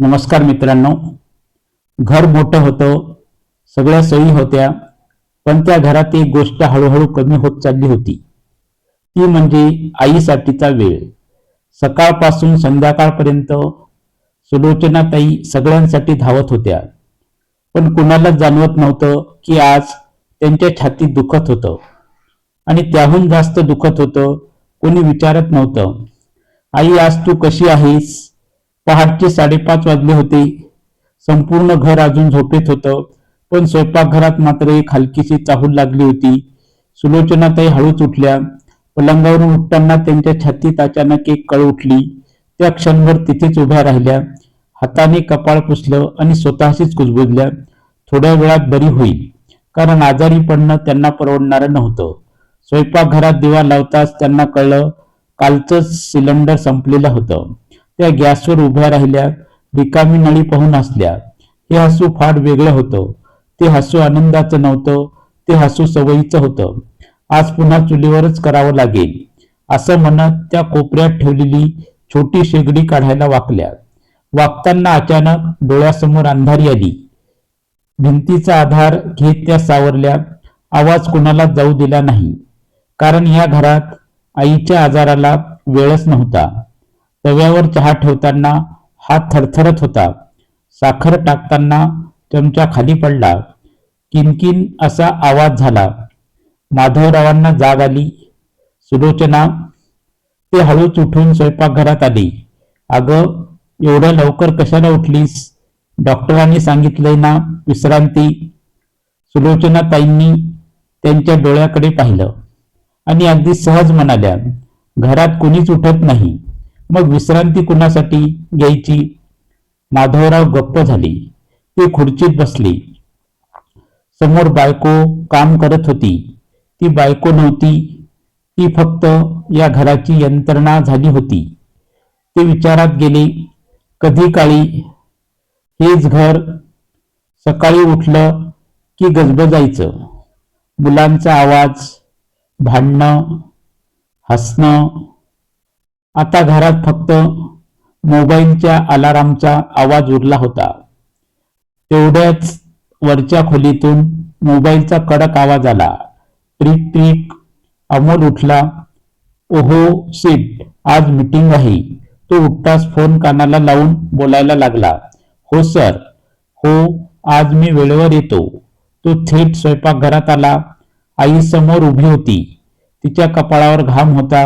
नमस्कार मित्रांनो. घर मोठं होतं, सगळ्या सोयी होत्या, पण त्या घरात एक गोष्ट हळूहळू कमी होत चालली होती. ती म्हणजे आईसाठीचा वेळ. सकाळपासून संध्याकाळपर्यंत सुलोचनाताई सगळ्यांसाठी धावत होत्या, पण कुणालाच जाणवत नव्हतं की आज त्यांच्या छातीत दुखत होतं. आणि त्याहून जास्त दुखत होतं, कोणी विचारत नव्हतं, आई आज तू कशी आहेस? पहाटचे 5:30 वाजले होते. संपूर्ण घर अजून झोपेत होतं, पण स्वयंपाकघरात मात्र एक हलकीशी चाहूल लागली होती. सुलोचनाताई हळूच उठल्या. पलंगावरून उठताना त्यांच्या छातीत अचानक एक कळ उठली. त्या क्षणभर तिथेच उभ्या राहिल्या. हाताने कपाळ पुसलं आणि स्वतःशीच कुजबुजल्या, थोड्या वेळात बरी होईल. कारण आजारी पडणं त्यांना परवडणारं नव्हतं. स्वयंपाकघरात दिवा लावताच त्यांना कळलं, कालचंच सिलेंडर संपलेलं होतं. त्या गॅसवर उभ्या राहिल्या, रिकामी नळी पाहून हसल्या. हे हसू फार वेगळं होतं. ते हसू आनंदाचं नव्हतं, ते हसू सवयीचं होतं. आज पुन्हा चुलीवरच करावं लागेल असं म्हणत त्या कोपऱ्यात ठेवलेली छोटी शेगडी काढायला वाकल्या. वाकताना अचानक डोळ्यासमोर अंधारी आली. भिंतीचा आधार घेत त्या सावरल्या. आवाज कुणाला जाऊ दिला नाही, कारण या घरात आईच्या आजाराला वेळच नव्हता. तव्यावर चहा ठेवताना हात थरथरत होता. साखर टाकताना चमचा खाली पडला. किनकिन असा आवाज झाला. माधवरावांना जाग आली. सुलोचना, ते हळूच उठून स्वयंपाकघरात आले. अगं, एवढ्या लवकर कशाला उठलीस? डॉक्टरांनी सांगितलंय ना, विश्रांती. सुलोचनाताईंनी त्यांच्या डोळ्याकडे पाहिलं आणि अगदी सहज म्हणाल्या, घरात कुणीच उठत नाही, मग विश्रांती कुणासाठी घ्यायची? माधवराव गप्प झाले. ते खुर्चीत बसले. समोर बायको काम करत होती. ती बायको नव्हती, ती फक्त या घराची यंत्रणा झाली होती. ते विचारात गेले. कधी काळी हेच घर. सकाळी उठलं की गजबजायचं. मुलांचा आवाज, भांडणं, हसणं. आता घरात फक्त मोबाईलच्या अलारामचा आवाज उरला होता. तेवढ्याच वरच्या खोलीतून मोबाईलचा कडक आवाज आला. Trick trick. अमोल उठला. ओहो शिट, आज मीटिंग आहे. तो उठताच फोन कानाला लावून बोलायला लागला. हो सर. हो, आज मी वेळेवर येतो. तो थेट स्वयंपाकघरात आला. आई समोर उभी होती. तिच्या कपाळावर घाम होता,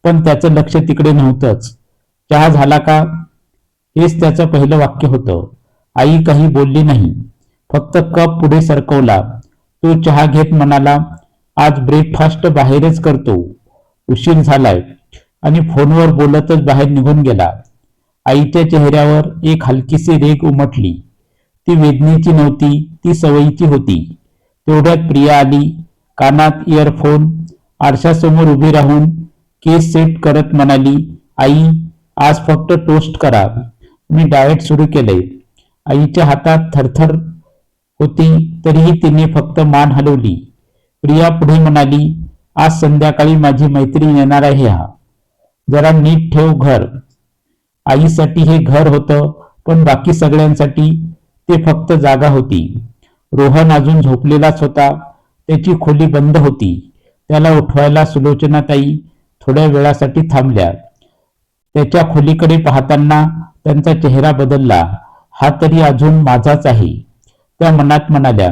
पण त्याचं लक्ष तिकडे नव्हतंच. चहा झाला का, हेच त्याचं पहिलं वाक्य होतं. आई काही बोलली नाही, फक्त कप पुढे सरकवला. तो चहा घेत म्हणाला, आज ब्रेकफास्ट बाहेरच करतो, उशीर झालाय. आणि फोनवर बोलतच बाहेर निघून गेला. आईच्या चेहऱ्यावर एक हलकीशी रेघ उमटली. ती वेदनेची नव्हती, ती सवयीची होती. तेवढ्यात प्रिया आली. कानात इयरफोन, आरशासमोर उभी राहून केस सेट करत म्हणाली, आई आज फक्त टोस्ट करा, मी डाएट सुरू केलंय. आईच्या हातात थरथर होती, तरीही तिने फक्त मान हलवली. प्रिया पुढे म्हणाली, आज संध्याकाळी माझी मैत्रीण येणार आहे, हा जरा नीट ठेव घर. आईसाठी हे घर होतं, पण बाकी सगळ्यांसाठी ते फक्त जागा होती. रोहन अजून झोपलेलाच होता. त्याची खोली बंद होती. त्याला उठवायला सुलोचनाताई थोड्या वेळासाठी थांबल्या. त्याच्या खोलीकडे पाहताना त्यांचा चेहरा बदलला. हा तरी अजून माझाच आहे, त्या मनात म्हणाल्या.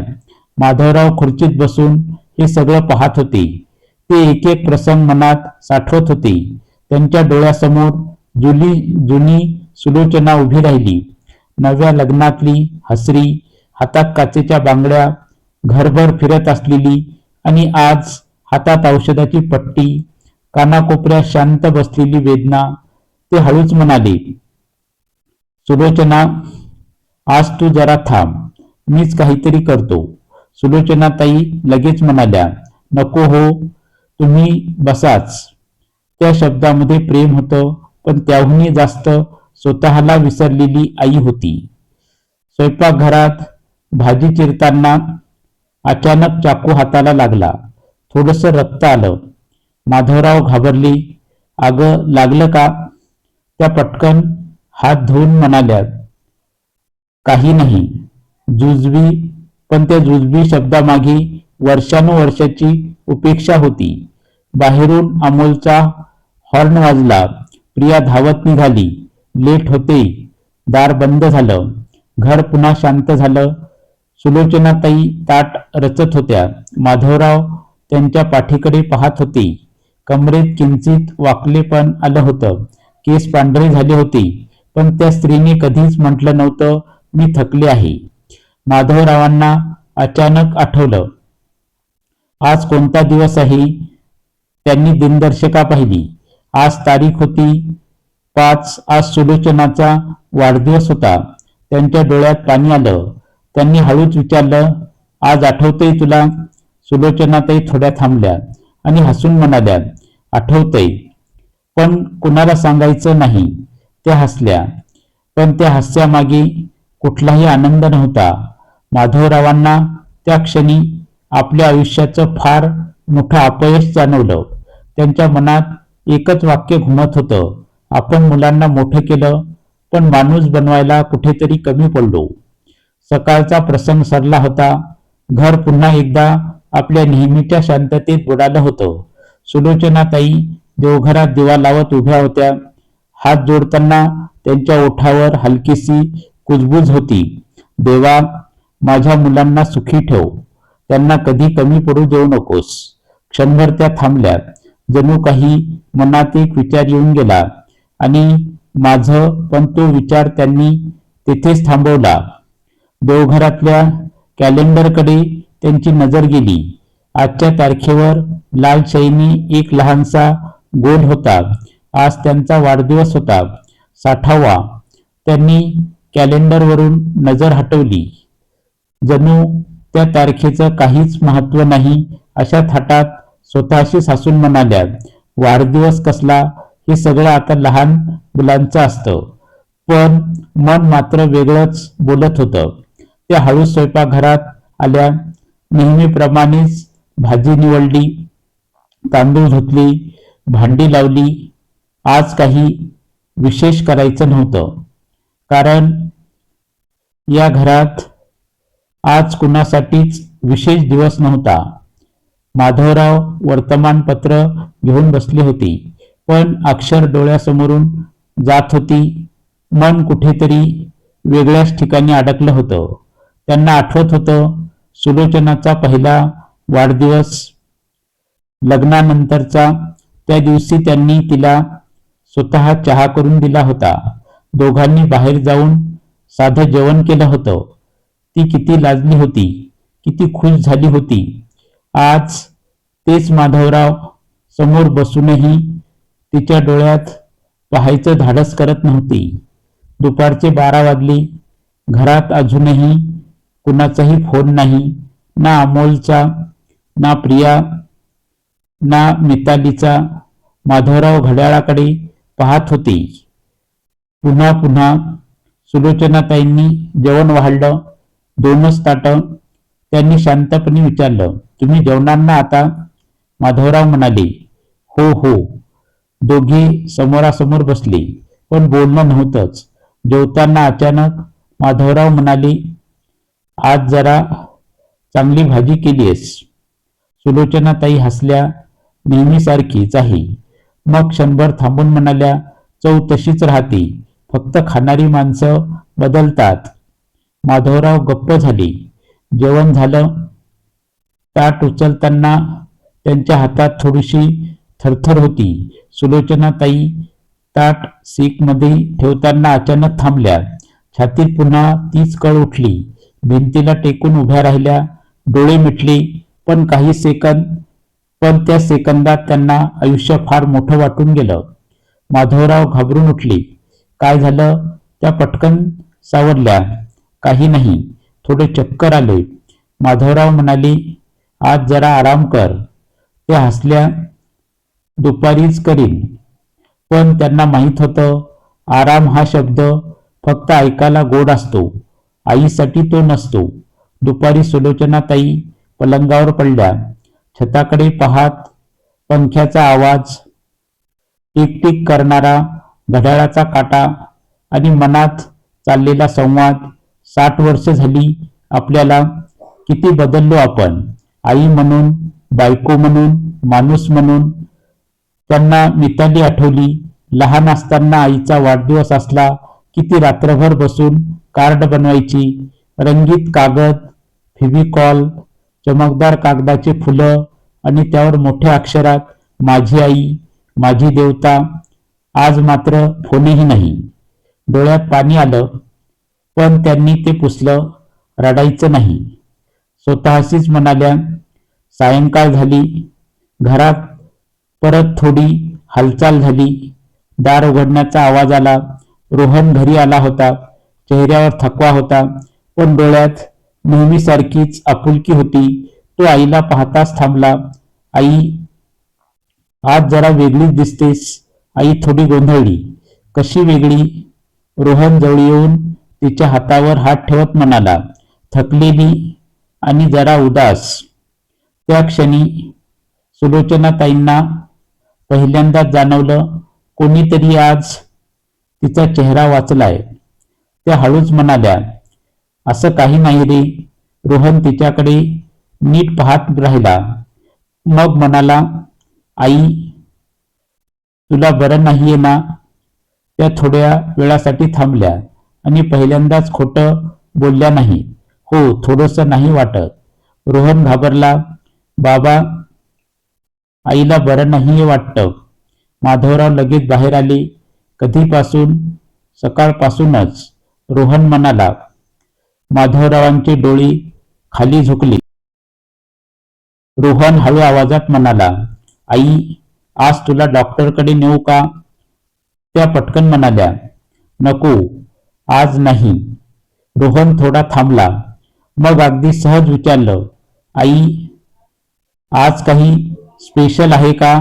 माधवराव खुर्चीत बसून हे सगळं पाहत होते. ते एक एक प्रसंग मनात साठवत होते. त्यांच्या डोळ्यासमोर जुनी सुलोचना उभी राहिली. नव्या लग्नातली, हसरी, हातात काचेच्या बांगड्या, घरभर फिरत असलेली. आणि आज हातात औषधाची पट्टी, कानाकोपऱ्यात शांत बसलेली वेदना. ते हळूच म्हणाले, सुलोचना, आज तू जरा थांब, मीच काहीतरी करतो. सुलोचनाताई लगेच म्हणाल्या, नको हो, तुम्ही बसाच. त्या शब्दामध्ये प्रेम होतं, पण त्याहूनही जास्त स्वतःला विसरलेली आई होती. स्वयंपाकघरात भाजी चिरताना अचानक चाकू हाताला लागला. थोडंसं रक्त आलं. माधवराव घाबरले. अगं, लागलं का? त्या पटकन हात धुवून म्हणाल्या, काही नाही. जुजबी, पण त्या जुजबी शब्दामागे वर्षानुवर्षाची उपेक्षा होती. बाहेरून अमोलचा हॉर्न वाजला. प्रिया धावत निघाली. लेट होते. दार बंद झालं. घर पुन्हा शांत झालं. सुलोचनाताई ताट रचत होत्या. माधवराव त्यांच्या पाठीकडे पाहत होते. कमरेत किंचित वाकलेपण आलं होतं. केस पांढरे झाले होते. पण त्या स्त्रीने कधीच म्हटलं नव्हतं, मी थकले आहे. माधवरावांना अचानक आठवलं, आज कोणता दिवस आहे. त्यांनी दिनदर्शिका पाहिली. आज तारीख होती 5. आज सुलोचनाचा वाढदिवस होता. त्यांच्या डोळ्यात पाणी आलं. त्यांनी हळूच विचारलं, आज आठवतंय तुला. सुलोचनाताई थोड्या थांबल्या आणि हसून म्हणाल्या, आठवतंय, पण कुणाला सांगायचं नाही. त्या हसल्या, पण त्या हास्यामागे कुठलाही आनंद नव्हता. माधवरावांना त्या क्षणी आपल्या आयुष्याचं फार मोठं अपयश जाणवलं. त्यांच्या मनात एकच वाक्य घुमत होतं, आपण मुलांना मोठं केलं, पण माणूस बनवायला कुठेतरी कमी पडलो. सकाळचा प्रसंग सरला होता. घर पुन्हा एकदा आपल्या नेहमीच्या शांततेत बुडालं होतं. सुलोचनाताई देवघरात दिवा लावत उभ्या होत्या. हात जोडताना त्यांच्या ओठावर हलकीशी कुजबूज होती. देवा, माझ्या मुलांना सुखी ठेव. त्यांना कधी कमी पडू देऊ नकोस. क्षणभर त्या थांबल्या. जणू काही मनात एक विचार येऊन गेला आणि माझं, पण तो विचार त्यांनी तिथेच थांबवला. देवघरातल्या कॅलेंडरकडे त्यांची नजर गेली. आजच्या तारखेवर लाल शाईने एक लहानसा गोल होता. आज त्यांचा वाढदिवस होता, 60वा. त्यांनी कॅलेंडरवरून नजर हटवली. जणू त्या तारखेचं काहीच महत्व नाही अशा थाटात स्वतःशीच हसून म्हणाल्या, वाढदिवस कसला, हे सगळं आता लहान मुलांचं असतं. पण मन मात्र वेगळंच बोलत होतं. त्या हळूच स्वयंपाकघरात आल्या. नेहमीप्रमाणेच भाजी निवडली, तांदूळ धुतले, भांडी लावली. आज काही विशेष करायचं नव्हतं, कारण या घरात आज कुणासाठीच विशेष दिवस नव्हता. माधवराव वर्तमानपत्र घेऊन बसले होते, पण अक्षर डोळ्यासमोरून जात होती. मन कुठेतरी वेगळ्याच ठिकाणी अडकलं होतं. त्यांना आठवत होतं, सुलोचनाचा पहिला वाढदिवस, लग्नानंतरचा. त्या दिवशी त्यांनी तिला स्वतः चहा करून दिला होता. दोघांनी बाहेर जाऊन साधं जेवण केलं होतं. ती किती लाजली होती, किती खुश झाली होती. आज तेच माधवराव समोर बसूनही तिच्या डोळ्यात पाहायचं धाडस करत नव्हती. दुपारचे 12 वाजले. घरात अजूनही कुणाचाही फोन नाही. ना अमोलचा, ना प्रिया, ना मितालीचा. माधवराव घड्याळाकडे पाहत होते. पुन्हा पुन्हा सुलोचनाताईंनी जेवण वाढलं. 2च ताटं. त्यांनी शांतपणे विचारलं, तुम्ही जेवणार ना आता. माधवराव म्हणाले, हो हो. दोघे समोरासमोर बसले, पण बोलणं नव्हतंच. जेवताना अचानक माधवराव म्हणाले, आज जरा चांगली भाजी केलीयस. सुलोचनाताई हसल्या, नेहमीसारखीच आहे. मग क्षणभर थांबून म्हणाल्या, चव तशीच राहते, फक्त खाणारी माणसं बदलतात. माधवराव गप्प झाले. जेवण झालं. ताट उचलताना त्यांच्या हातात थोडीशी थरथर होती. सुलोचनाताई ताट सिंकमध्ये ठेवताना अचानक थांबल्या. छातीत पुन्हा तीच कळ उठली. भिंतीला टेकून उभ्या राहिल्या. डोळे मिटले. पण त्या सेकंदात त्यांना आयुष्य फार मोठं वाटून गेलं. माधवराव घाबरून उठले. काय झालं. त्या पटकन सावरल्या. काही नाही, थोडे चक्कर आले. माधवराव म्हणाले, आज जरा आराम कर. त्या हसल्या, दुपारीच करीन. पण त्यांना माहित होतं, आराम हा शब्द फक्त ऐकायला गोड असतो, आईसाठी तो नसतो. दुपारी सुलोचनाताई पलंगावर पडल्या. छताकडे पाहत पंख्याचा आवाज, टिक करणारा घड्याळाचा काटा आणि मनात चाललेला संवाद 60 वर्ष झाली आपल्याला. किती बदललो आपण, आई म्हणून, बायको म्हणून, माणूस म्हणून. त्यांना मिताली आठवली. लहान असताना आईचा वाढदिवस असला की ती रात्रभर बसून कार्ड बनवायची. रंगीत कागद, फेविकॉल, चमकदार कागदाचे फुलं आणि त्यावर मोठ्या अक्षरात माझी आई, माझी देवता. आज मात्र फोनही नाही. डोळ्यात पाणी आलं, पण त्यांनी ते पुसलं. रडायचं नाही. स्वतःशीच म्हणाल्या, सायंकाळ झाली. घरात परत थोडी हालचाल झाली. दार उघडण्याचा आवाज आला. रोहन घरी आला होता. चेहऱ्यावर थकवा होता, पण डोळ्यात नेहमीसारखीच आपुलकी होती. तो आईला पाहताच थांबला. आई, आज जरा वेगळीच दिसतेस. आई थोडी गोंधळली. कशी वेगळी? रोहन जवळ येऊन तिच्या हातावर हात ठेवत म्हणाला, थकलेली आणि जरा उदास. त्या क्षणी सुलोचनाताईंना पहिल्यांदाच जाणवलं, कोणीतरी आज तिचा चेहरा वाचलाय. त्या हळूच म्हणाल्या, असं काही नाही रे. रोहन तिच्याकडे नीट पाहत राहिला. मग म्हणाला, आई, तुला बरं नाहीये ना? त्या थोड्या वेळासाठी थांबल्या आणि पहिल्यांदाच खोटं बोलल्या नाही. हो, थोडंसं नाही वाटत. रोहन घाबरला. बाबा, आईला बरं नाहीये वाटतं. माधवराव लगेच बाहेर आले. कधीपासून? सकाळपासूनच, रोहन म्हणाला. माधवरावांचे डोळे खाली झुकले. रोहन हळू आवाजात म्हणाला, आई, आज तुला डॉक्टरकडे नेऊ का? त्या पटकन म्हणाल्या, नको, आज नाही. रोहन थोडा थांबला. मग अगदी सहज विचारलं, आई, आज काही स्पेशल आहे का?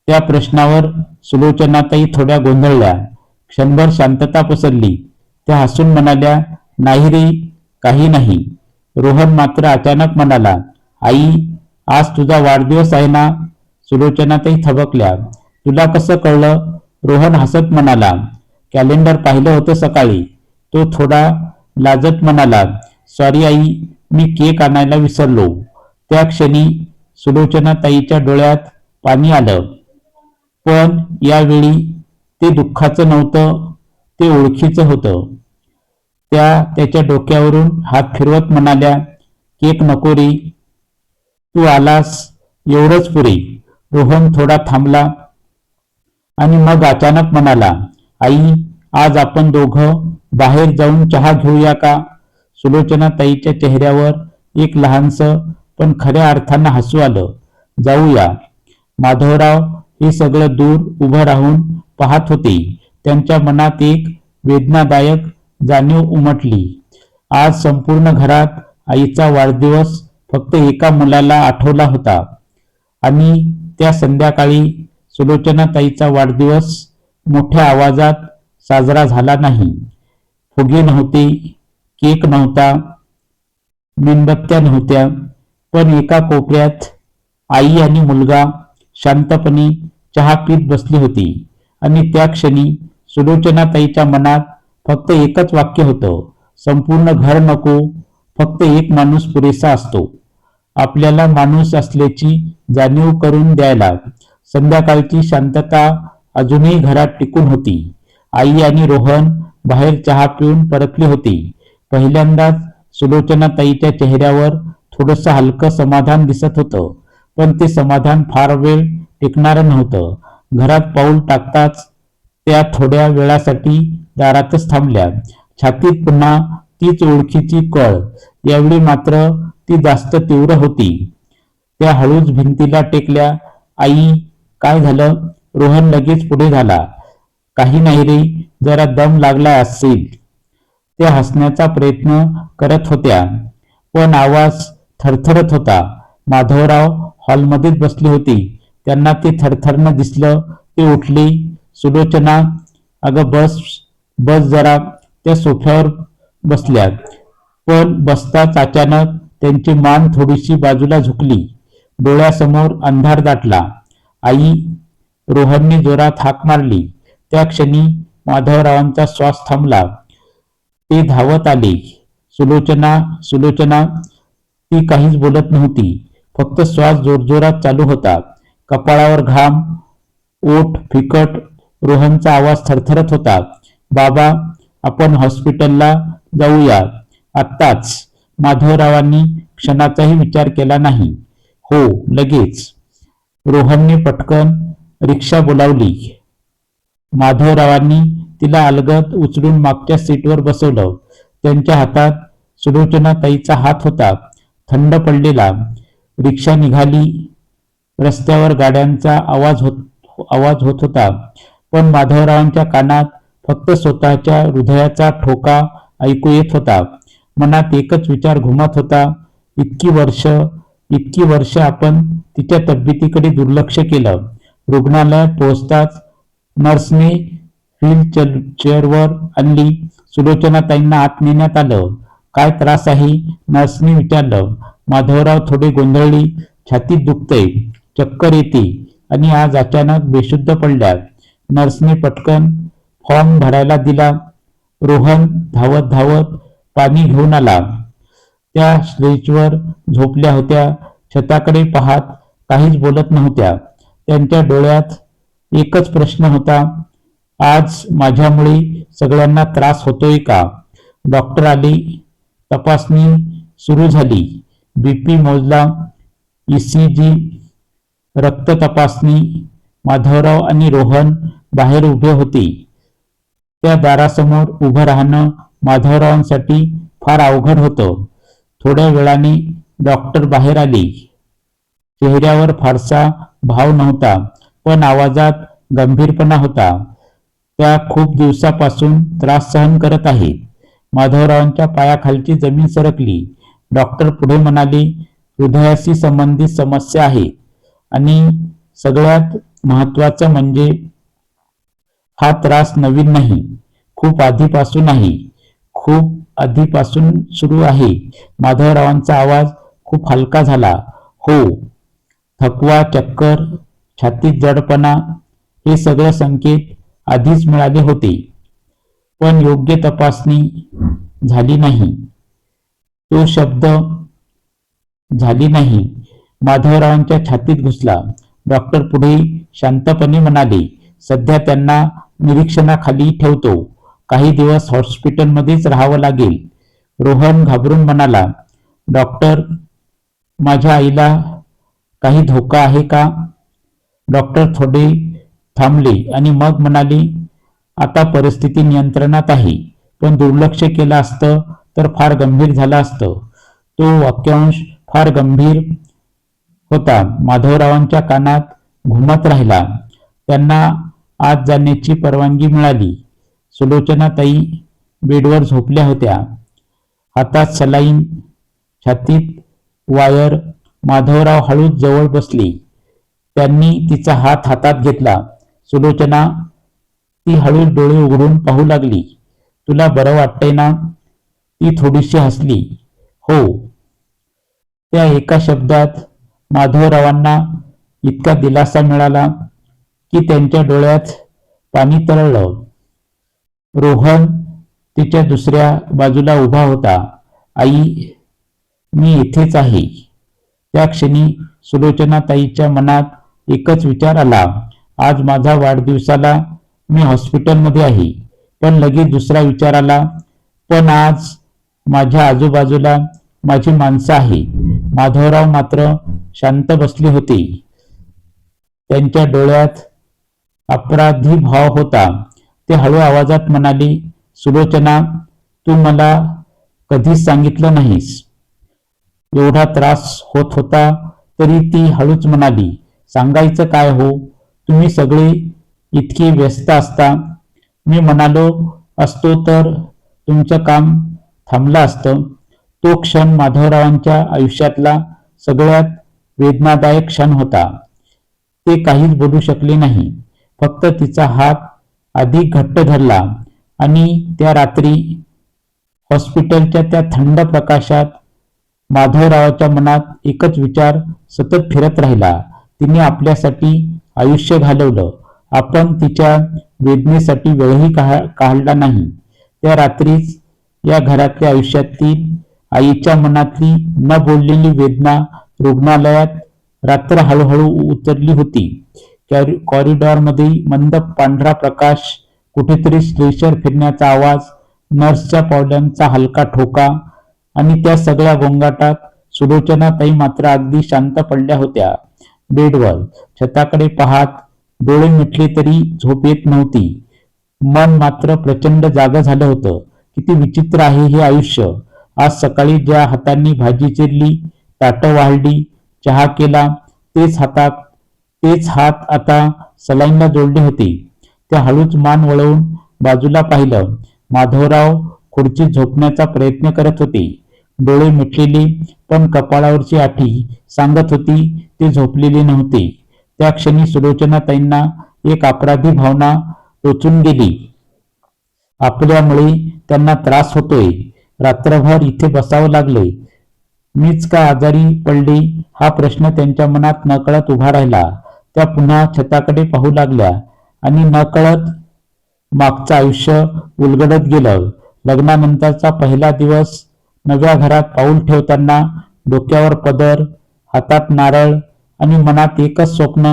त्या प्रश्नावर सुलोचनाताई थोड्या गोंधळल्या. क्षणभर शांतता पसरली. त्या हसून म्हणाल्या, नाही रे, काही नाही. रोहन मात्र अचानक म्हणाला, आई, आज तुझा वाढदिवस आहे ना? सुलोचनाताई थबकल्या. तुला कसं कळलं? रोहन हसत म्हणाला, कॅलेंडर पाहिलं होतं सकाळी. तो थोडा लाजत म्हणाला, सॉरी आई, मी केक आणायला विसरलो. त्या क्षणी सुलोचनाताईच्या डोळ्यात पाणी आलं. पण यावेळी ते दुःखाचं नव्हतं, ते ओळखीचं होतं. त्या त्याच्या डोक्यावरून हात फिरवत म्हणाल्या, केक नको रे, तू आलास एवढंच पुरे. रोहन थोडा थांबला आणि मग अचानक म्हणाला, आई, आज आपण दोघं बाहेर जाऊन चहा घेऊया का? सुलोचनाताईच्या चेहऱ्यावर एक लहानसं पण खऱ्या अर्थानं हसू आलं. जाऊया. माधवराव हे सगळं दूर उभं राहून पाहत होते. त्यांच्या मनात एक वेदनादायक जाणीव उमटली. आज संपूर्ण घरात आईचा वाढदिवस फक्त एका मुलाला आठवला होता. आणि त्या संध्याकाळी सुलोचनाताईचा वाढदिवस मोठ्या आवाजात साजरा झाला नाही. फुगे नव्हते, केक नव्हता, मेणबत्त्या नव्हत्या, पण एका कोपऱ्यात आई आणि मुलगा शांतपणे चहा पीत बसली होती. आणि त्या क्षणी सुलोचनाताईच्या मनात फक्त एकच वाक्य होतं, संपूर्ण घर नको, फक्त एक माणूस पुरेसा असतो. आपल्याला माणूस असल्याची जाणीव करून द्यायला. संध्याकाळची शांतता अजूनही घरात टिकून होती. आई आणि रोहन बाहेर चहा पिऊन परतले होते. पहिल्यांदाच सुलोचनाताईच्या चेहऱ्यावर थोडंसं हलकं समाधान दिसत होतं. पण ते समाधान फार वेळ टिकणारं नव्हतं. घरात पाऊल टाकताच त्या थोड्या वेळासाठी दारातच थांबल्या. छातीत पुन्हा तीच ओळखीची कळ. यावेळी मात्र ती जास्त तीव्र होती. त्या हळूच भिंतीला टेकल्या. आई, काय झालं? रोहन लगेच पुढे झाला. काही नाही रे, जरा दम लागला असेल. त्या हसण्याचा प्रयत्न करत होत्या, पण आवाज थरथरत होता. माधवराव हॉलमध्येच बसले होते. त्यांना ते थरथरनं दिसलं. ते उठले. सुलोचना, अगं बस बस जरा. त्या सोफ्यावर बसल्या. पण बसताच अचानक त्यांची मान थोडीशी बाजूला झुकली. डोळ्यासमोर अंधार दाटला. आई, रोहनने जोरात हाक मारली. त्या क्षणी माधवरावांचा श्वास थांबला. ते धावत आले. सुलोचना सुलोचना ती काहीच बोलत नव्हती. फक्त श्वास जोरजोरात चालू होता. कपाळावर घाम, ओठ फिकट. रोहनचा आवाज थरथरत होता. बाबा, आपण हॉस्पिटलला जाऊया आत्ताच. माधवरावांनी क्षणाचाही विचार केला नाही. हो, लगेच. रोहनने पटकन रिक्षा बोलावली. माधवरावांनी तिला अलगद उचलून मागच्या सीटवर बसवलं. त्यांच्या हातात सुलोचनाताईचा हात होता, थंड पडलेला. रिक्षा निघाली. रस्त्यावर गाड्यांचा आवाज होत होता, पण माधवरावांच्या कानात फक्त स्वतःच्या हृदयाचा ठोका ऐकू येत होता. मनात एकच विचार घुमत होता, इतकी वर्ष आपण तिच्या तब्येतीकडे दुर्लक्ष केलं. रुग्णालयात पोहोचताच नर्सने व्हीलचेअरवर आणली. सुलोचनाताईंना आत नेण्यात आलं. काय त्रास आहे? नर्सने विचारलं. माधवराव थोडे गोंधळली. छातीत दुखतंय, चक्कर येते आणि आज अचानक बेशुद्ध पडल्या. नर्सने पटकन फॉर्म भरायला दिला. रोहन धावत धावत पाणी घेऊन आला. त्या स्ट्रेचवर झोपल्या होत्या. छताकडे पाहत काहीच बोलत नव्हत्या. त्यांच्या डोळ्यात एकच प्रश्न होता, आज माझ्यामुळे सगळ्यांना त्रास होतोय का? डॉक्टर आले. तपासणी सुरू झाली. बीपी मोजला, ईसीजी, रक्त तपासणी. माधवराव आणि रोहन बाहेर उभे होते. त्या दारासमोर उभं राहणं माधवरावांसाठी फार अवघड होतं. थोड्या वेळाने डॉक्टर बाहेर आले. चेहऱ्यावर फारसा भाव नव्हता, पण आवाजात गंभीरपणा होता. त्या खूप दिवसापासून त्रास सहन करत आहेत. माधवरावांच्या पायाखालची जमीन सरकली. डॉक्टर पुढे म्हणाले, हृदयाशी संबंधित समस्या आहे आणि सगळ्यात महत्वाचं म्हणजे हा त्रास नवीन नाही, खूप आधीपासून आहे, खूप आधीपासून सुरू आहे. माधवरावांचा आवाज खूप हलका झाला. हो. थकवा, चक्कर, छातीत जडपणा, हे सगळे संकेत आधीच मिळाले होते, पण योग्य तपासणी झाली नाही. तो शब्द झाली नाही माधवरावांच्या छातीत घुसला. डॉक्टर पुढे शांतपणे म्हणाले, सध्या त्यांना निरीक्षणाखाली ठेवतो. काही दिवस हॉस्पिटलमध्येच राहावं लागेल. रोहन घाबरून म्हणाला, डॉक्टर, माझ्या आईला काही धोका आहे का? डॉक्टर थोडे थांबले आणि मग म्हणाले, आता परिस्थिती नियंत्रणात आहे, पण दुर्लक्ष केलं असतं तर फार गंभीर झालं असतं. तो वाक्यांश फार गंभीर होता. माधवरावांच्या कानात घुमत राहिला. त्यांना आत जाण्याची परवानगी मिळाली. सुलोचनाताई बेडवर झोपल्या होत्या. हातात सलाईन, छातीत वायर. माधवराव हळूच जवळ बसले. त्यांनी तिचा हात हातात घेतला. सुलोचना, ती हळूच डोळे उघडून पाहू लागली. तुला बरं वाटतंय ना? ती थोडीशी हसली. हो. त्या एका शब्दात माधवरावांना इतका दिलासा मिळाला की त्यांच्या डोळ्यात पाणी तरळलं. रोहन तिच्या दुसऱ्या बाजूला उभा होता. आई, मी इथेच आहे. त्या क्षणी सुलोचनाताईच्या मनात एकच विचार आला, आज माझा वाढदिवसाला मी हॉस्पिटलमध्ये आहे. पण लगेच दुसरा विचार आला, पण आज माझ्या आजूबाजूला माझी माणसं आहे. माधवराव मात्र शांत बसले होते. त्यांच्या डोळ्यात अपराधी भाव होता. ते हळू आवाजात म्हणाले, सुलोचना, तू मला कधीच सांगितलं नाहीस. एवढा त्रास होत होता तरी ती हळूच म्हणाली, सांगायचं काय हो, तुम्ही सगळे इतके व्यस्त असता. मी म्हणालो असतो तर तुमचं काम थांबलं असतं. तो क्षण माधवरावांच्या आयुष्यातला सगळ्यात वेदनादायक क्षण होता. ते काहीच बोलू शकले नाही. फक्त तिचा हात अधिक घट्ट धरला आणि त्या रात्री हॉस्पिटलच्या त्या थंड प्रकाशात माधवरावाच्या मनात एकच विचार सतत फिरत राहिला, तिने आपल्यासाठी आयुष्य घालवलं, आपण तिच्या वेदनेसाठी वेळही काढला नाही. त्या रात्रीच या घरातल्या आयुष्यातील आईच्या मनातली न बोललेली वेदना रुग्णालयात रात्र हळूहळू उतरली होती. कॉरिडॉरमध्ये मंद पांढरा प्रकाश, कुठेतरी स्ट्रेचर फिरण्याचा आवाज, नर्सच्या पावलांचा हलका ठोका आणि त्या सगळ्या गोंगाटात सुलोचनाताई मात्र अगदी शांत पडल्या होत्या. बेडवर छताकडे पाहत डोळे मिटले तरी झोप येत नव्हती. मन मात्र प्रचंड जागं झालं होतं. किती विचित्र आहे हे आयुष्य. आज सकाळी ज्या हातांनी भाजी चिरली, ताटं वाढली, चहा केला, तेच हात आता सलाईनला जोडले होते. त्या हळूच मान वळवून बाजूला पाहिलं. माधवराव खुर्चीत झोपण्याचा प्रयत्न करत होते. डोळे मिटलेले, पण कपाळावरची आठी सांगत होती ते झोपलेले नव्हते. त्या क्षणी सुलोचनाताईंना एक अपराधी भावना टोचून गेली. आपल्यामुळे त्यांना त्रास होतोय. रात्रभर इथे बसावं लागलंय. मीच का आजारी पडले हा प्रश्न त्यांच्या मनात नकळत उभा राहिला. त्या पुन्हा छताकडे पाहू लागल्या आणि नकळत मागचं आयुष्य उलगडत गेलं. लग्नानंतरचा पहिला दिवस. नव्या घरात पाऊल ठेवताना डोक्यावर पदर, हातात नारळ आणि मनात एकच स्वप्न,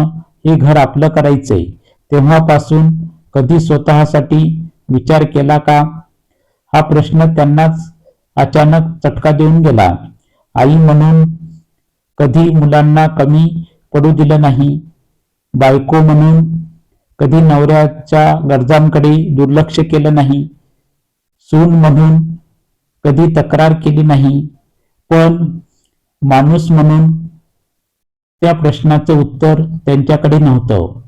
हे घर आपलं करायचंय. तेव्हापासून कधी स्वतःसाठी विचार केला का? हा प्रश्न त्यांनाच अचानक चटका देऊन गेला. आई म्हणून कधी मुलांना कमी पडू दिलं नाही. बायको म्हणून कधी नवऱ्याच्या गरजांकडे दुर्लक्ष केलं नाही. सून म्हणून कधी तक्रार केली नाही. पण माणूस म्हणून त्या प्रश्नाचं उत्तर त्यांच्याकडे नव्हतं.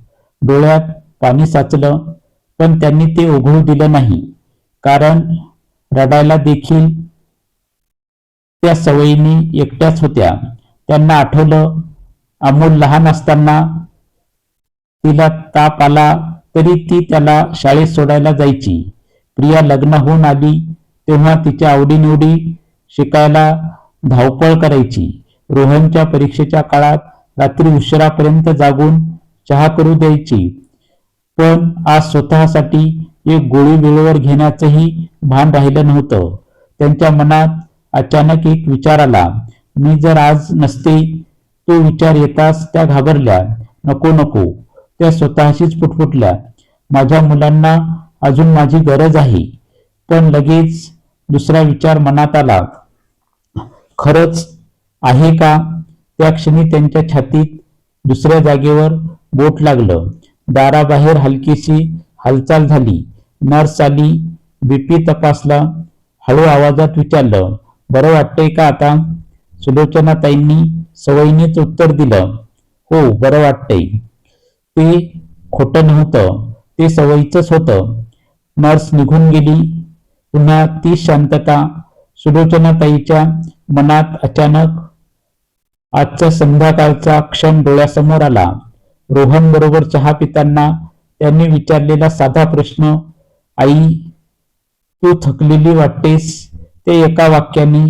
डोळ्यात पाणी साचलं, पण त्यांनी ते ओघळू दिलं नाही. कारण रडायला देखील त्या सवयीने एकट्याच होत्या. त्यांना आठवलं, अमोल लहान असताना तिला ताप आला तरी ती त्याला शाळेत सोडायला जायची. प्रिया लग्न होऊन आली तेव्हा तिच्या आवडीनिवडी शिकायला धावपळ करायची. रोहनच्या परीक्षेच्या काळात रात्री उशिरापर्यंत जागून चहा करू द्यायची. पण आज स्वतःसाठी एक गोळी वेळेवर घेण्याचंही भान राहिलं नव्हतं. त्यांच्या मनात अचानक एक विचार आला. मी जर आज नसते. तो विचार येताच त्या घाबरल्या. नको नको, त्या स्वतःशीच पुटपुटल्या. माझ्या मुलांना अजून माझी गरज आहे. पण लगेच दुसरा विचार मनात आला. खरंच आहे का? त्या क्षणी त्यांच्या छातीत दुसऱ्या जागेवर बोट लागलं. दाराबाहेर हलकीशी हालचाल झाली. नर्स आली. बीपी तपासला. हळू आवाजात विचारलं, बरं वाटतंय का आता? सुलोचनाताईंनी सवयीनेच उत्तर दिलं, हो बरं वाटतंय. ते खोटं नव्हतं, ते सवयीचंच होतं. नर्स निघून गेली. पुन्हा ती शांतता. सुलोचनाताईच्या मनात अचानक आजचा संध्याकाळचा क्षण डोळ्यासमोर आला. रोहन बरोबर चहा पिताना त्यांनी विचारलेला साधा प्रश्न, आई तू थकलेली वाटतेस, ते एका वाक्याने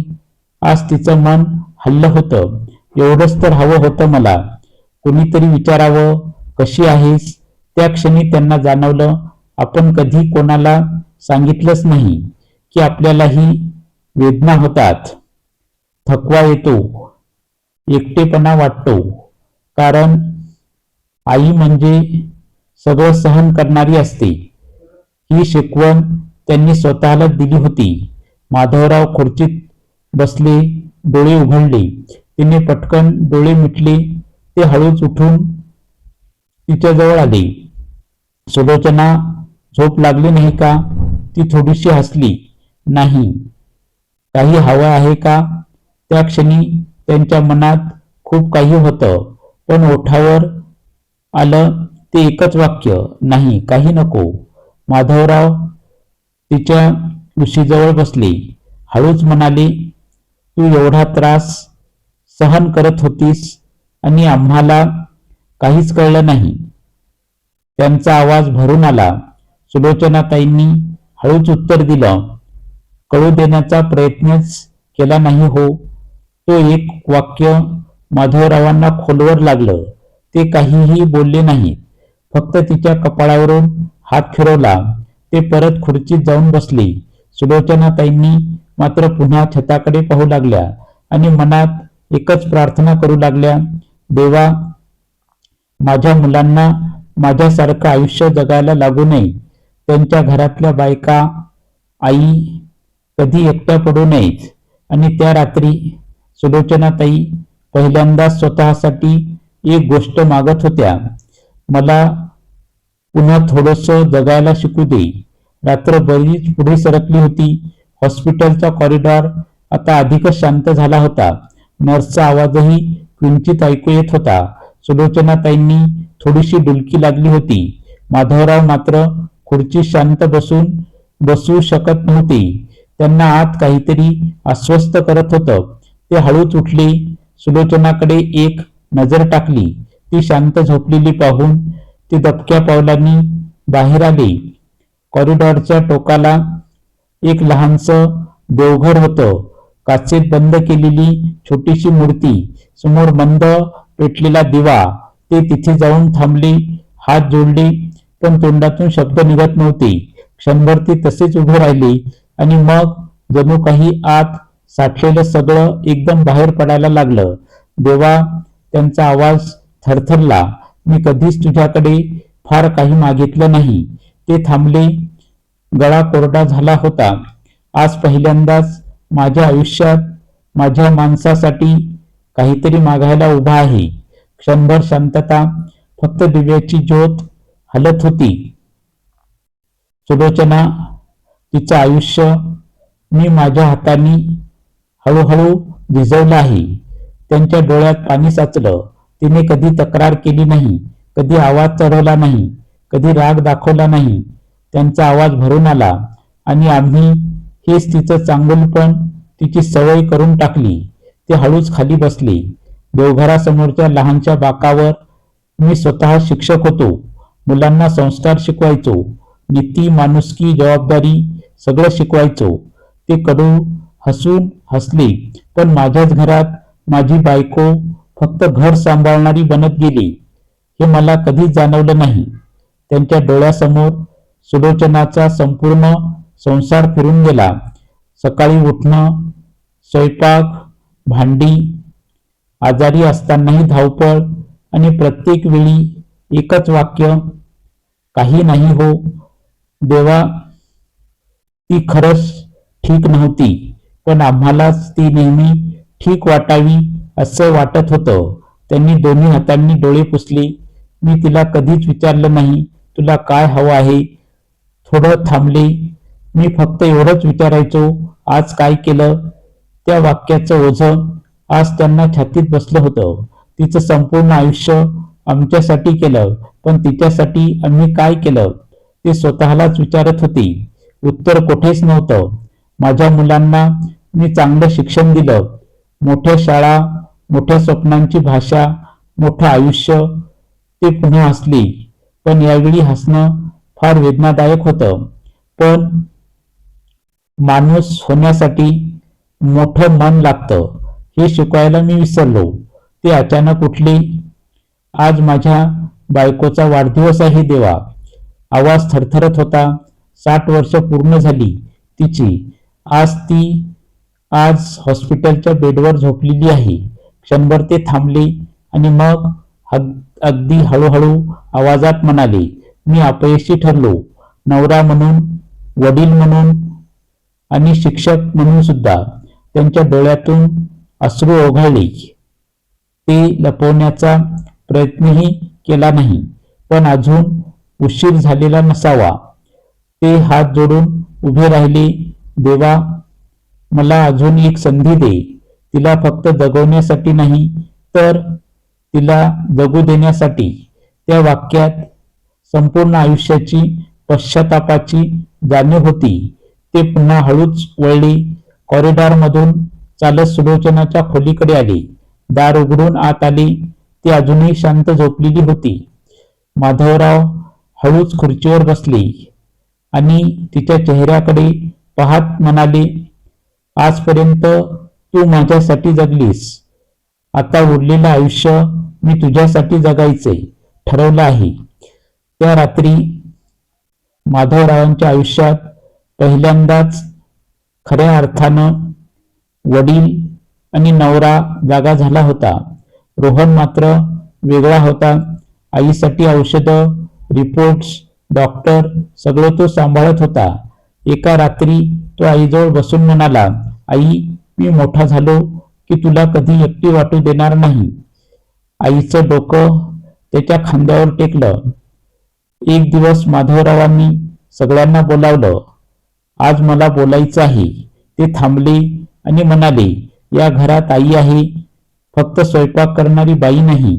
आज तिचं मन हल्लं होतं. एवढंच तर हवं होतं मला. कोणीतरी विचारावं, कशी आहेस? त्या क्षणी त्यांना जाणवलं, आपण कधी कोणाला सांगितलंच नाही की आपल्यालाही वेदना होतात, थकवा येतो, एकटेपणा वाटतो. कारण आई म्हणजे सगळं सहन करणारी असते. ही शिकवण त्यांनी स्वतःला दिली होती. माधवराव खुर्चीत बसले, डोळे उघडले. तिने पटकन डोळे मिटले. ते हळूच उठून तिच्याजवळ आले. सुलोचना, झोप लागली नाही का? ती थोडीशी हसली. नाही. काही हवं आहे का? त्या क्षणी त्यांच्या मनात खूप काही होतं, पण ओठावर आलं ते एकच वाक्य, नाही, काही नको. माधवराव तिच्या उशीजवळ बसले. हळूच म्हणाले, तू एवढा त्रास सहन करत होतीस आणि आम्हाला काहीच कळलं नाही. त्यांचा आवाज भरून आला. सुलोचनाताईंनी हळूच उत्तर दिलं, कळू देण्याचा प्रयत्नच केला नाही हो. तो एक वाक्य माधवरावांना खोलवर लागलं. ते काहीही बोलले नाहीत. फक्त तिच्या कपाळावरून हात फिरवला. ते परत खुर्चीत जाऊन बसले. सुलोचनाताईंनी मात्र पुन्हा छताकडे पाहू लागल्या आणि मनात एकच प्रार्थना करू लागल्या, देवा, माझ्या मुलांना माझ्यासारखं आयुष्य जगायला लागू नये. त्यांच्या घरातल्या बायका, आई कधी एकट्या पडू नयेत. आणि त्या रात्री सुलोचनाताई पहिल्यांदाच स्वतःसाठी एक गोष्ट मागत होत्या, मला पुन्हा थोडंसं जगायला शिकू दे. रात्र बरीच पुढे सरकली होती. हॉस्पिटलचा कॉरिडॉर आता अधिकच शांत झाला होता. नर्सचा आवाजही किंचित ऐकू येत होता. सुलोचनाताईंनी थोडीशी डुलकी लागली होती. माधवराव मात्र खुर्चीत शांत बसू शकत नव्हते. त्यांना आत काहीतरी अस्वस्थ करत होतं. ते हळूच उठले. सुलोचनाकडे एक नजर टाकली. ती शांत झोपलेली पाहून ते दबक्या पावलांनी बाहेर आले. कॉरिडॉरच्या टोकाला एक लहानसं देवघर होतं. काचेत बंद केलेली छोटीशी मूर्ती, समोर मंद पेटलेला दिवा. ते तिथे जाऊन थांबले, हात जोडले, पण तोंडातून शब्द निघत नव्हते. क्षणभर ते तसेच उभे राहिले आणि मग जणू काही आत साठलेलं सगळं एकदम बाहेर पडायला लागलं. देवा, त्यांचा आवाज थरथरला, मी कधीच तुझ्याकडे फार काही मागितलं नाही. ते थांबले. गळा कोरडा झाला होता. आज पहिल्यांदाच माझ्या आयुष्यात माझ्या माणसासाठी काहीतरी मागायला उभा आहे. क्षणभर शांतता, फक्त दिव्याची ज्योत हलत होती. सुलोचना, तिचं आयुष्य मी माझ्या हाताने हळूहळू भिजवलं आहे. त्यांच्या डोळ्यात पाणी साचलं. तिने कधी तक्रार केली नाही, कधी आवाज चढवला नाही, कधी राग दाखवला नाही. त्यांचा आवाज भरून आला आणि आम्ही हेच तिचं चांगुलपण, तिची सवय करून टाकली. ते हळूच खाली बसले. देवघरासमोरच्या लहानशा बाकावर मी स्वतः शिक्षक होतो. मुलांना संस्कार शिकवायचो, नीती, माणुसकी, जबाबदारी सगळं शिकवायचो. ते कडू हसून हसले. पण माझ्याच घरात माझी बायको फक्त घर सांभाळणारी बनत गेली हे मला कधीच जाणवलं नाही. त्यांच्या डोळ्यासमोर सुलोचनाचा संपूर्ण संसार फिरून गेला. सकाळी उठणं, स्वयंपाक, भांडी, आजारी असतानाही धावपळ आणि प्रत्येक वेळी एकच वाक्य, काही नाही हो देवा. ती खरंच ठीक नव्हती, पण आम्हालाच ती नेहमी ठीक वाटावी असं वाटत होतं. त्यांनी दोन्ही हातांनी डोळे पुसले. मी तिला कधीच विचारलं नाही, तुला काय हवं आहे. थोडं थांबले. मी फक्त एवढंच विचारायचो, आज काय केलं. त्या वाक्याचं ओझं आज त्यांना छातीत बसलं होतं. तिचं संपूर्ण आयुष्य आमच्यासाठी केलं, पण तिच्यासाठी आम्ही काय केलं ते स्वतःलाच विचारत होती. उत्तर कुठेच नव्हतं. माझ्या मुलांना मी चांगलं शिक्षण दिलं, मोठ्या शाळा, मोठ्या स्वप्नांची भाषा, मोठं आयुष्य. ते पुन्हा हसले, पण यावेळी हसणं फार वेदनादायक होतं. पण माणूस होण्यासाठी मोठं मन लागतं हे शिकवायला मी विसरलो. ते अचानक उठले. आज माझ्या बायकोचा वाढदिवस आहे देवा. आवाज थरथरत होता. 60 वर्ष पूर्ण झाली तिची. आज हॉस्पिटलच्या बेडवर झोपलेली आहे. क्षणभर ते थांबले आणि मग अगदी हळूहळू आवाजात म्हणाले, मी अपयशी ठरलो. नवरा म्हणून, वडील म्हणून आणि शिक्षक म्हणून सुद्धा. त्यांच्या डोळ्यातून अश्रू ओघळले. ते लपवण्याचा प्रयत्नही केला नाही, पण अजून उशीर झालेला नसावा. ते हात जोडून उभे राहिले. देवा, मला अजून एक संधी दे. तिला फक्त जगवण्यासाठी नाही, तर तिला जगू देण्यासाठी. त्या वाक्यात संपूर्ण आयुष्याची, पश्चातापाची जाणीव होती. ते पुन्हा हळूच वळले. कॉरिडॉरमधून चालत सुलोचनाच्या खोलीकडे आले. दार उघडून आत आले. ती अजूनही शांत झोपलेली होती. माधवराव हळूच खुर्चीवर बसले आणि तिच्या चेहऱ्याकडे पाहत म्हणाले, आजपर्यंत तू माझ्यासाठी जगलीस. आता उरलेलं आयुष्य मी तुझ्यासाठी जगायचे ठरवलं आहे. त्या रात्री माधवरावांच्या आयुष्यात पहिल्यांदाच खऱ्या अर्थानं वडील आणि नवरा जागा झाला होता. रोहन मात्र वेगळा होता. आईसाठी औषधं, रिपोर्ट्स, डॉक्टर सगळं तो सांभाळत होता. एका रात्री तो आईजवळ बसून म्हणाला, आई, मी मोठा झालो की तुला कधी एकटी वाटू देणार नाही. आईचं डोकं त्याच्या खांद्यावर टेकलं. एक दिवस माधवरावांनी सगळ्यांना बोलावलं. आज मला बोलायचं आहे. ते थांबले आणि म्हणाले, या घरात आई आहे, फक्त स्वयंपाक करणारी बाई नाही.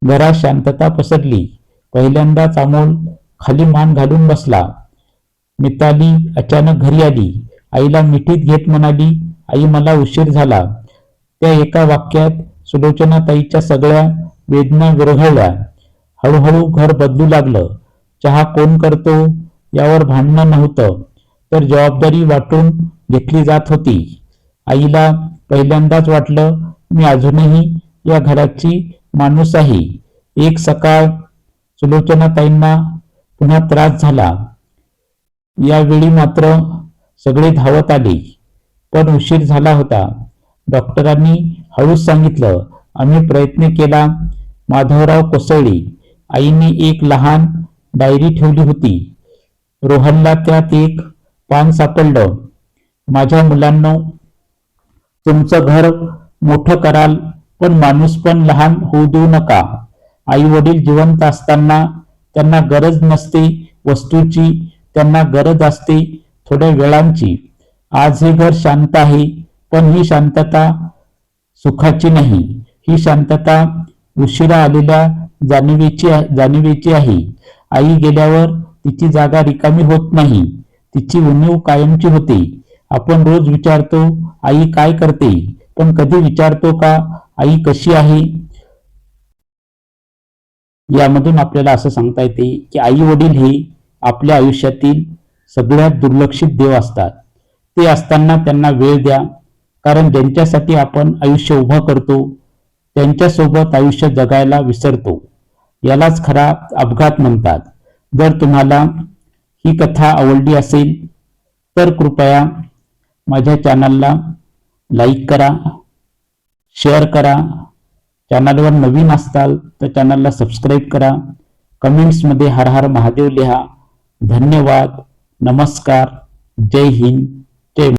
घरात शांतता पसरली. पहिल्यांदाच अमोल खाली मान घालून बसला. मिताली अचानक घरी आली. आईला मिठीत घेत म्हणाली, आई, मला उशीर झाला. त्या एका वाक्यात सुलोचनाताईच्या सगळ्या वेदना विरघळल्या. हळूहळू घर बदलू लागलं. चहा कोण करतो यावर भांडणं नव्हतं, तर जबाबदारी वाटून घेतली जात होती. आईला पहिल्यांदाच वाटलं, मी अजूनही या घराची माणूस आहे. एक सकाळ सुलोचनाताईंना पुन्हा त्रास झाला. यावेळी मात्र सगळे धावत आले, पण उशीर झाला होता. डॉक्टरांनी हळूच सांगितलं, आम्ही प्रयत्न केला. माधवराव कोसळले. आईने एक लहान डायरी ठेवली होती. रोहनला त्यात एक पान सापडलं. माझ्या मुलांनो, तुमचं घर मोठं कराल, पण माणूस पण लहान होऊ देऊ नका. आई वडील जिवंत असताना त्यांना गरज नसते वस्तूची, त्यांना गरज असते थोड्या वेळांची. आज हे घर शांत आहे, पण ही शांतता सुखाची नाही. ही शांतता उशिरा आलेल्या जाणीवेची आहे. आई गेल्यावर तिची जागा रिकामी होत नाही. तिची उणीव कायमची होते. आपण रोज विचारतो, आई काय करते, पण कधी विचारतो का, आई कशी आहे? यामधून आपल्याला असं सांगता येते की आई वडील हे आपल्या आयुष्यातील सगळ्यात दुर्लक्षित देव असतात. ते असताना त्यांना वेळ द्या, कारण ज्यांच्यासाठी आपण आयुष्य उभं करतो त्यांच्यासोबत आयुष्य जगायला विसरतो. यालाच खरा अपघात म्हणतात. जर तुम्हाला ही कथा आवडली असेल तर कृपया माझ्या चॅनलला लाईक करा, शेअर करा. चॅनलवर नवीन असाल तर चॅनलला सबस्क्राईब करा. कमेंट्समध्ये हर हर महादेव लिहा. धन्यवाद. नमस्कार. जय हिंद. जय